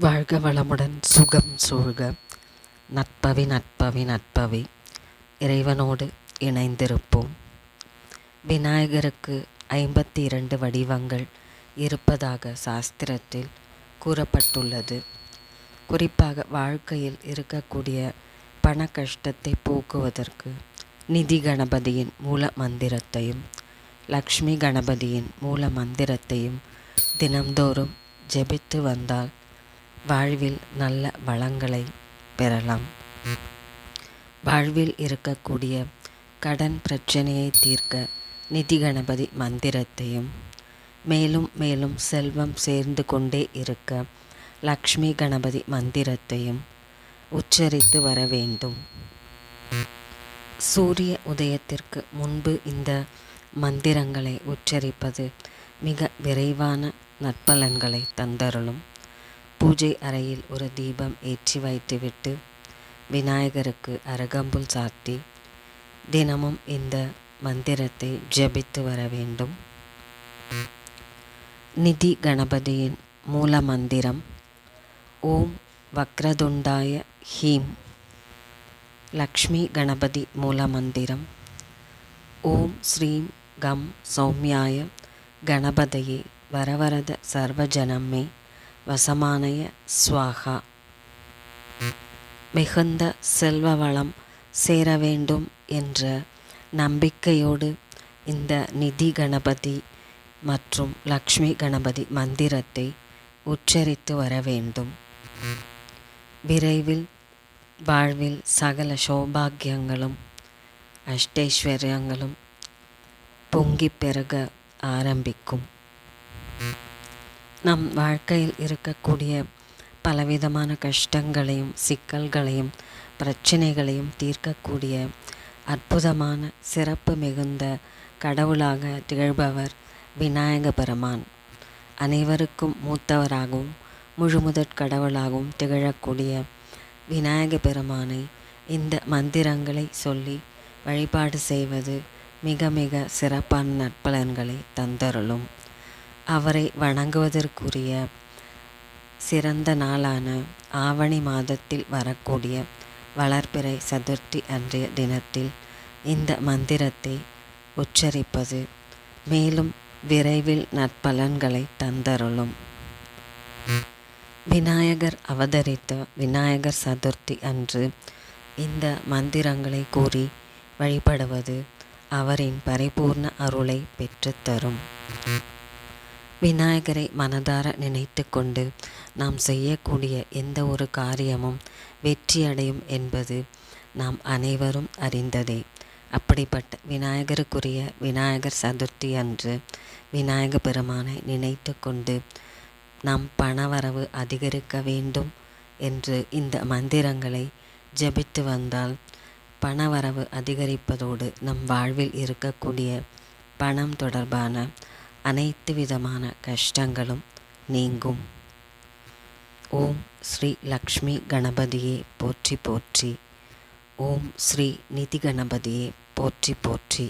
வாழ்க வளமுடன் சுகம் சூழ்க. நட்பவி நட்பவி நட்பவி இறைவனோடு இணைந்திருப்போம். விநாயகருக்கு 52 வடிவங்கள் இருப்பதாக சாஸ்திரத்தில் கூறப்பட்டுள்ளது. குறிப்பாக வாழ்க்கையில் இருக்கக்கூடிய பண கஷ்டத்தை போக்குவதற்கு நிதி கணபதியின் மூல மந்திரத்தையும் லக்ஷ்மி கணபதியின் மூல மந்திரத்தையும் தினம்தோறும் ஜெபித்து வந்தால் வாழ்வில் நல்ல வளங்களை பெறலாம். வாழ்வில் இருக்கக்கூடிய கடன் பிரச்சனையை தீர்க்க நிதி கணபதி மந்திரத்தையும், மேலும் மேலும் செல்வம் சேர்ந்து கொண்டே இருக்க லக்ஷ்மி கணபதி மந்திரத்தையும் உச்சரித்து வர வேண்டும். சூரிய உதயத்திற்கு முன்பு இந்த மந்திரங்களை உச்சரிப்பது மிக விரைவான நற்பலன்களை தந்தருளும். பூஜை அறையில் ஒரு தீபம் ஏற்றி வைத்துவிட்டு விநாயகருக்கு அருகம்புல் சாத்தி தினமும் இந்த மந்திரத்தை ஜபித்து வர வேண்டும். நிதி கணபதியின் மூல மந்திரம் ஓம் வக்ரதுண்டாய ஹீம். லக்ஷ்மி கணபதி மூல மந்திரம் ஓம் ஸ்ரீம் கம் சௌமியாய கணபதையே வரவரத சர்வஜனமே வசமானய ஸ்வாகா. மிகுந்த செல்வ வளம் சேர வேண்டும் என்ற நம்பிக்கையோடு இந்த நிதி கணபதி மற்றும் லக்ஷ்மி கணபதி மந்திரத்தை உச்சரித்து வர வேண்டும். விரைவில் வாழ்வில் சகல சௌபாகியங்களும் அஷ்டைஸ்வர்யங்களும் பொங்கி பெருக ஆரம்பிக்கும். நம் வாழ்க்கையில் இருக்கக்கூடிய பலவிதமான கஷ்டங்களையும் சிக்கல்களையும் பிரச்சனைகளையும் தீர்க்கக்கூடிய அற்புதமான சிறப்பு மிகுந்த கடவுளாக திகழ்பவர் விநாயக பெருமான். அனைவருக்கும் மூத்தவராகவும் முழுமுதற் கடவுளாகவும் திகழக்கூடிய விநாயக பெருமானை இந்த மந்திரங்களை சொல்லி வழிபாடு செய்வது மிக மிக சிறப்பான நற்பலன்களை தந்தருளும். அவரை வணங்குவதற்குரிய சிறந்த நாளான ஆவணி மாதத்தில் வரக்கூடிய வளர்பிறை சதுர்த்தி அன்றைய தினத்தில் இந்த மந்திரத்தை உச்சரிப்பது மேலும் விரைவில் நற்பலன்களை தந்தருளும். விநாயகர் அவதரித்த விநாயகர் சதுர்த்தி அன்று இந்த மந்திரங்களை கூறி வழிபடுவது அவரின் பரிபூர்ண அருளை பெற்றுத்தரும். விநாயகரை மனதார நினைத்து கொண்டு நாம் செய்யக்கூடிய எந்த ஒரு காரியமும் வெற்றியடையும் என்பது நாம் அனைவரும் அறிந்ததே. அப்படிப்பட்ட விநாயகருக்குரிய விநாயகர் சதுர்த்தி அன்று விநாயக பெருமானை நினைத்து கொண்டு நாம் பணவரவு அதிகரிக்க வேண்டும் என்று இந்த மந்திரங்களை ஜபித்து வந்தால் பணவரவு அதிகரிப்பதோடு நம் வாழ்வில் இருக்கக்கூடிய பணம் தொடர்பான அனைத்து விதமான கஷ்டங்களும் நீங்கும். ஓம் ஸ்ரீ லக்ஷ்மி கணபதியே போற்றி போற்றி. ஓம் ஸ்ரீ நிதி கணபதியே போற்றி போற்றி.